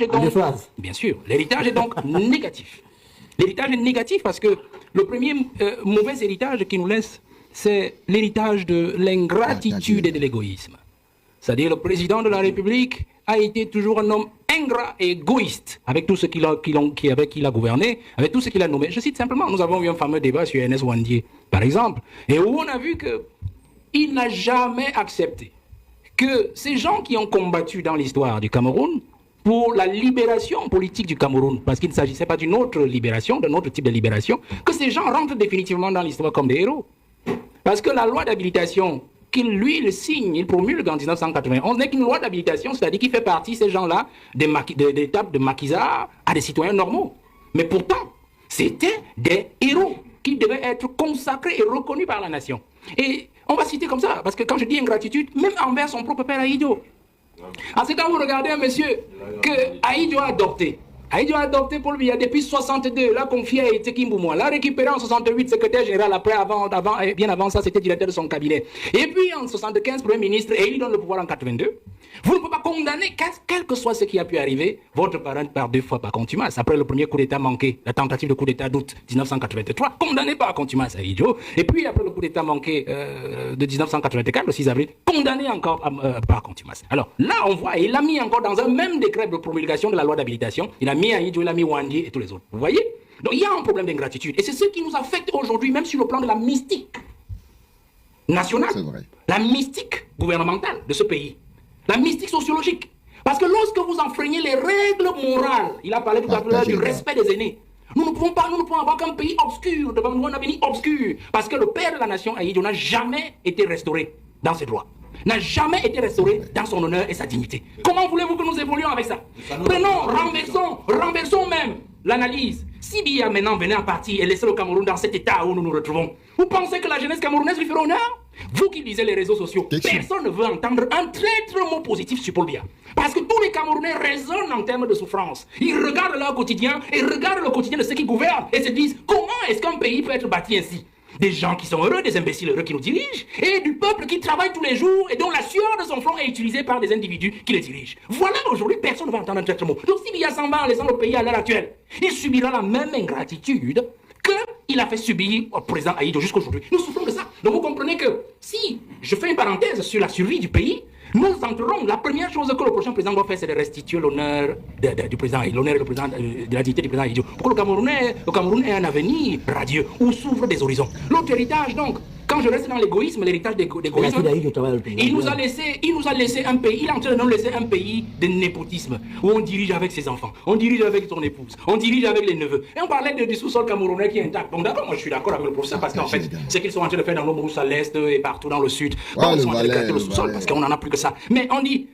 l'héritage est donc... Bien sûr, l'héritage est donc négatif. L'héritage est négatif parce que le premier mauvais héritage qu'il nous laisse, c'est l'héritage de l'ingratitude et de l'égoïsme. C'est-à-dire le président de la République a été toujours un homme ingrat et égoïste avec tout ce qu'il a gouverné, avec tout ce qu'il a nommé. Je cite simplement, nous avons eu un fameux débat sur Ernest Ouandié, par exemple, et où on a vu qu'il n'a jamais accepté que ces gens qui ont combattu dans l'histoire du Cameroun pour la libération politique du Cameroun, parce qu'il ne s'agissait pas d'une autre libération, d'un autre type de libération, que ces gens rentrent définitivement dans l'histoire comme des héros. Parce que la loi d'habilitation qu'il, lui, il signe, il promulgue en 1991, n'est qu'une loi d'habilitation, c'est-à-dire qu'il fait partie, ces gens-là, des tables de maquisards à des citoyens normaux. Mais pourtant, c'était des héros qui devaient être consacrés et reconnus par la nation. Et on va citer comme ça, parce que quand je dis ingratitude, même envers son propre père Ahidjo. Alors c'est quand vous regardez un monsieur que Ahidjo a adopté. Ahidjo a adopté Paul Biya depuis 62, l'a confié à Ete Kimboumoua, l'a récupéré en 68, secrétaire général, après, bien avant ça, c'était directeur de son cabinet. Et puis en 75, premier ministre, et il donne le pouvoir en 82. Vous ne pouvez pas condamner, quel que soit ce qui a pu arriver, votre parent par 2 fois par contumace. Après le premier coup d'État manqué, la tentative de coup d'État d'août 1983, condamné par contumace à Ahidjo. Et puis après le coup d'État manqué de 1984, le 6 avril, condamné encore par contumace. Alors là, on voit, il l'a mis encore dans un même décret de promulgation de la loi d'habilitation, il a mis Ahidjo, il a mis Ouandié et tous les autres. Vous voyez? Donc il y a un problème d'ingratitude. Et c'est ce qui nous affecte aujourd'hui, même sur le plan de la mystique nationale, la mystique gouvernementale de ce pays. La mystique sociologique. Parce que lorsque vous enfreignez les règles morales, il a parlé tout à l'heure du respect des aînés. Nous ne pouvons avoir qu'un pays obscur, devant nous un avenir obscur. Parce que le père de la nation, Ahidjo, n'a jamais été restauré dans ses droits. N'a jamais été restauré dans son honneur et sa dignité. Comment voulez-vous que nous évoluions avec ça? Prenons, renversons même l'analyse. Si Biya maintenant venait à partir et laisser le Cameroun dans cet état où nous nous retrouvons, vous pensez que la jeunesse camerounaise lui fera honneur? Vous qui lisez les réseaux sociaux, personne ne veut entendre un traître mot positif sur Paul Biya. Parce que tous les Camerounais raisonnent en termes de souffrance. Ils regardent leur quotidien et regardent le quotidien de ceux qui gouvernent et se disent comment est-ce qu'un pays peut être bâti ainsi? Des gens qui sont heureux, des imbéciles heureux qui nous dirigent, et du peuple qui travaille tous les jours et dont la sueur de son front est utilisée par des individus qui les dirigent. Voilà, aujourd'hui, personne ne va entendre un traître mot. Donc si Biya s'en va en laissant le pays à l'heure actuelle, il subira la même ingratitude qu'il a fait subir au président Ahidjo jusqu'aujourd'hui. Nous souffrons de ça. Donc vous comprenez que si je fais une parenthèse sur la survie du pays, nous entrerons, la première chose que le prochain président doit faire, c'est de restituer l'honneur du président, l'honneur de la dignité du président Ahidjo. Pour que le Cameroun ait un avenir radieux, où s'ouvrent des horizons. L'autre héritage, donc, quand je reste dans l'égoïsme, l'héritage d'égoïsme, il nous a laissé un pays, il est en train de nous laisser un pays de népotisme, où on dirige avec ses enfants, on dirige avec son épouse, on dirige avec les neveux. Et on parlait du sous-sol camerounais qui est intact. Bon d'accord, moi je suis d'accord avec le professeur, parce qu'en fait, ce qu'ils sont en train de faire dans nos brousses à l'est et partout dans le sud, ils sont en train de gratter le sous-sol, parce qu'on n'en a plus que ça. Mais on dit,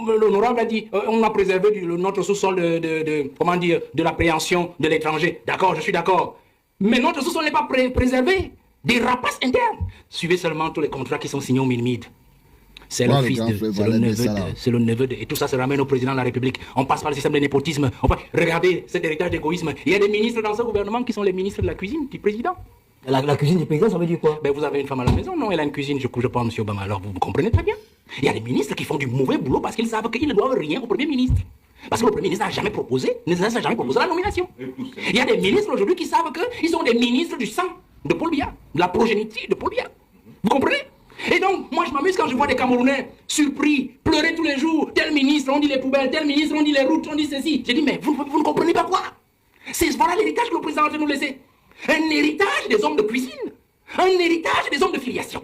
l'honorable a dit, on a préservé notre sous-sol de l'appréhension de l'étranger. D'accord, je suis d'accord. Mais notre sous-sol n'est pas préservé. Des rapaces internes. Suivez seulement tous les contrats qui sont signés au Minimide. C'est le fils c'est le neveu de, et tout ça se ramène au président de la République. On passe par le système de népotisme. Regardez cet héritage d'égoïsme. Il y a des ministres dans ce gouvernement qui sont les ministres de la cuisine du président. La cuisine du président, ça veut dire quoi? Ben, vous avez une femme à la maison, non? Elle a une cuisine, je pense, M. Obama. Alors vous comprenez très bien. Il y a des ministres qui font du mauvais boulot parce qu'ils savent qu'ils ne doivent rien au Premier ministre. Parce que le Premier ministre n'a jamais proposé la nomination. Il y a des ministres aujourd'hui qui savent qu'ils sont des ministres du sang de Paul Biya, de la progéniture de Paul Biya. Vous comprenez? Et donc, moi je m'amuse quand je vois des Camerounais surpris, pleurer tous les jours. Tel ministre, on dit les poubelles, tel ministre, on dit les routes, on dit ceci. J'ai dit, mais vous ne comprenez pas quoi? Voilà l'héritage que le président va nous laisser. Un héritage des hommes de cuisine. Un héritage des hommes de filiation.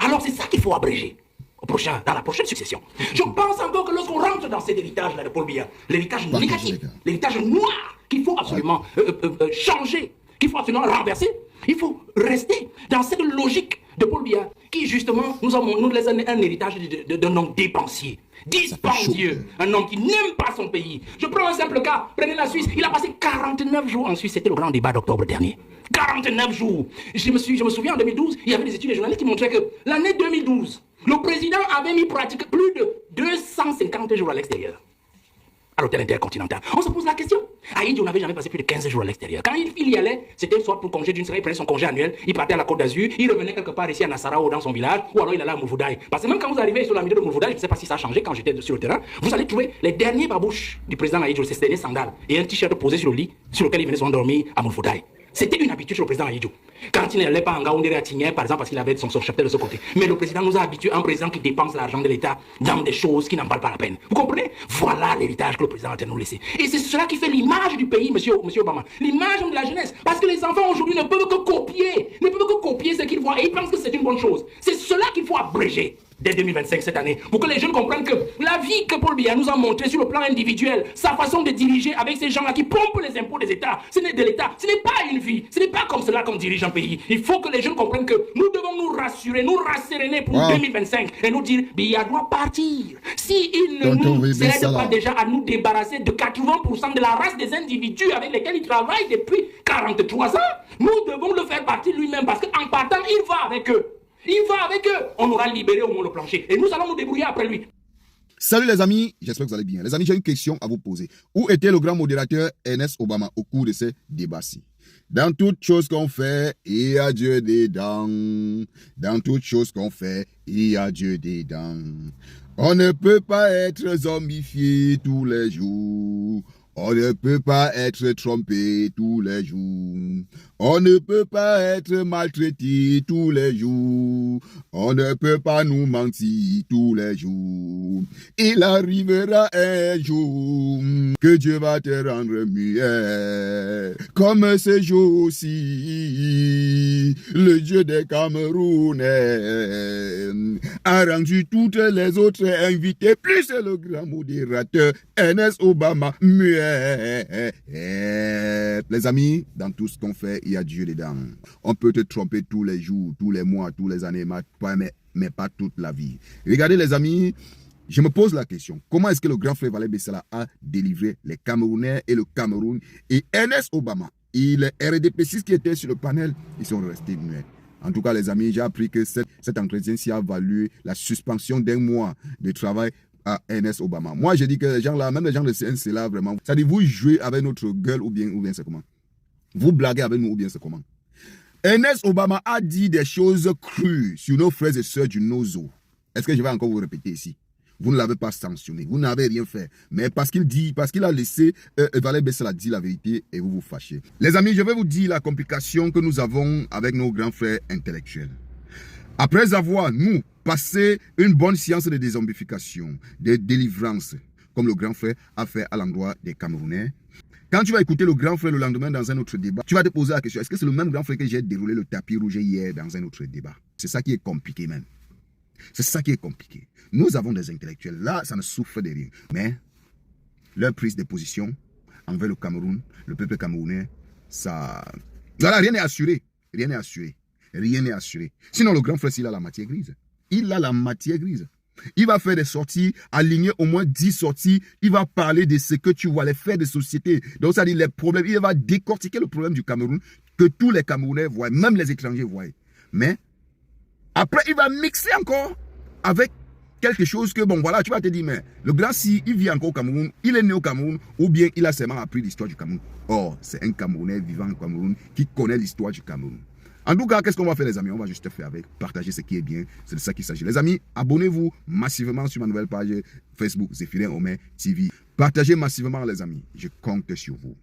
Alors c'est ça qu'il faut abréger dans la prochaine succession. Je pense encore que lorsqu'on rentre dans cet héritage-là de Paul Biya, l'héritage négatif, l'héritage noir, qu'il faut absolument changer, qu'il faut absolument renverser, il faut rester dans cette logique de Paul Biya qui justement nous laisse un héritage d'un homme dépensier, dispendieux, un homme qui n'aime pas son pays. Je prends un simple cas, prenez la Suisse, il a passé 49 jours en Suisse, c'était le grand débat d'octobre dernier. 49 jours. Je me souviens en 2012, il y avait des études des journalistes qui montraient que l'année 2012, le président avait mis pratiquement plus de 250 jours à l'extérieur. à l'hôtel Intercontinental. On se pose la question. Haïti, on n'avait jamais passé plus de 15 jours à l'extérieur. Quand il y allait, c'était soit pour congé d'une semaine, il prenait son congé annuel, il partait à la Côte d'Azur, il revenait quelque part ici à Nassara ou dans son village, ou alors il allait à Moulvoudaï. Parce que même quand vous arrivez sur la milieu de Moulvoudaï, je ne sais pas si ça a changé quand j'étais sur le terrain, vous allez trouver les derniers babouches du président Haïti, ces derniers sandales, et un t-shirt posé sur le lit, sur lequel il venait s'endormir à Moulvoudaï. C'était une habitude sur le président Haïti. Quand il n'allait pas en Gaoundé à Tigné, par exemple, parce qu'il avait son cheptel de ce côté. Mais le président nous a habitués à un président qui dépense l'argent de l'État dans des choses qui n'en valent pas la peine. Vous comprenez? Voilà l'héritage que le président a nous laisser. Et c'est cela qui fait l'image du pays, monsieur Obama. L'image de la jeunesse. Parce que les enfants aujourd'hui ne peuvent que copier ce qu'ils voient et ils pensent que c'est une bonne chose. C'est cela qu'il faut abréger dès 2025 cette année, pour que les jeunes comprennent que la vie que Paul Biya nous a montré sur le plan individuel, sa façon de diriger avec ces gens-là qui pompent les impôts des États, ce n'est pas une vie, ce n'est pas comme cela qu'on dirige un pays. Il faut que les jeunes comprennent que nous devons nous rassurer, nous rasséréner pour 2025 et nous dire Biya doit partir. Si il ne nous aide pas déjà à nous débarrasser de 80% de la race des individus avec lesquels il travaille depuis 43 ans, nous devons le faire partir lui-même parce qu'en partant, il va avec eux. Il va avec eux. On aura libéré au moins le plancher. Et nous allons nous débrouiller après lui. Salut les amis, j'espère que vous allez bien. Les amis, j'ai une question à vous poser. Où était le grand modérateur Ernest Obama au cours de ces débats-ci? Dans toute chose qu'on fait, il y a Dieu dedans. Dans toute chose qu'on fait, il y a Dieu dedans. On ne peut pas être zombifié tous les jours. On ne peut pas être trompé tous les jours. On ne peut pas être maltraité tous les jours. On ne peut pas nous mentir tous les jours. Il arrivera un jour que Dieu va te rendre muet. Comme ce jour-ci, le Dieu des Camerounais a rendu toutes les autres invités, plus le grand modérateur Ernest Obama muet. Les amis, dans tout ce qu'on fait, il y a Dieu dedans. On peut te tromper tous les jours, tous les mois, tous les années, mais pas toute la vie. Regardez les amis, je me pose la question, comment est-ce que le grand frère Valé Bessala a délivré les Camerounais et le Cameroun et Ernest Obama et les RDP6 qui étaient sur le panel, ils sont restés muets. En tout cas, les amis, j'ai appris que cet entretien-ci a valu la suspension d'un mois de travail à Ernest Obama. Moi, je dis que les gens là, même les gens de CNC là, vraiment, ça dit vous jouez avec notre gueule ou bien c'est comment? Vous blaguez avec nous ou bien c'est comment? Ernest Obama a dit des choses crues sur nos frères et sœurs du Nozo. Est-ce que je vais encore vous répéter ici? Vous ne l'avez pas sanctionné, vous n'avez rien fait. Mais parce qu'il a laissé Valé Bessala dire la vérité et vous vous fâchez. Les amis, je vais vous dire la complication que nous avons avec nos grands frères intellectuels. Après avoir, nous, passé une bonne séance de dézombification, de délivrance, comme le grand frère a fait à l'endroit des Camerounais, quand tu vas écouter le grand frère le lendemain dans un autre débat, tu vas te poser la question, est-ce que c'est le même grand frère que j'ai déroulé le tapis rouge hier dans un autre débat? C'est ça qui est compliqué même. C'est ça qui est compliqué. Nous avons des intellectuels, là, ça ne souffre de rien. Mais leur prise de position envers le Cameroun, le peuple camerounais, ça... Voilà, rien n'est assuré. Rien n'est assuré. Rien n'est assuré. Sinon, le grand frère, il a la matière grise. Il a la matière grise. Il va faire des sorties, aligner au moins 10 sorties. Il va parler de ce que tu vois, les faits de société. Donc, ça dit les problèmes. Il va décortiquer le problème du Cameroun que tous les Camerounais voient, même les étrangers voient. Mais, après, il va mixer encore avec quelque chose que, bon, voilà, tu vas te dire, mais le grand, si il vit encore au Cameroun, il est né au Cameroun, ou bien il a seulement appris l'histoire du Cameroun. Or, c'est un Camerounais vivant au Cameroun qui connaît l'histoire du Cameroun. En tout cas, qu'est-ce qu'on va faire les amis? On va juste faire avec, partager ce qui est bien, c'est de ça qu'il s'agit. Les amis, abonnez-vous massivement sur ma nouvelle page Facebook Zéphirin Omer TV. Partagez massivement les amis, je compte sur vous.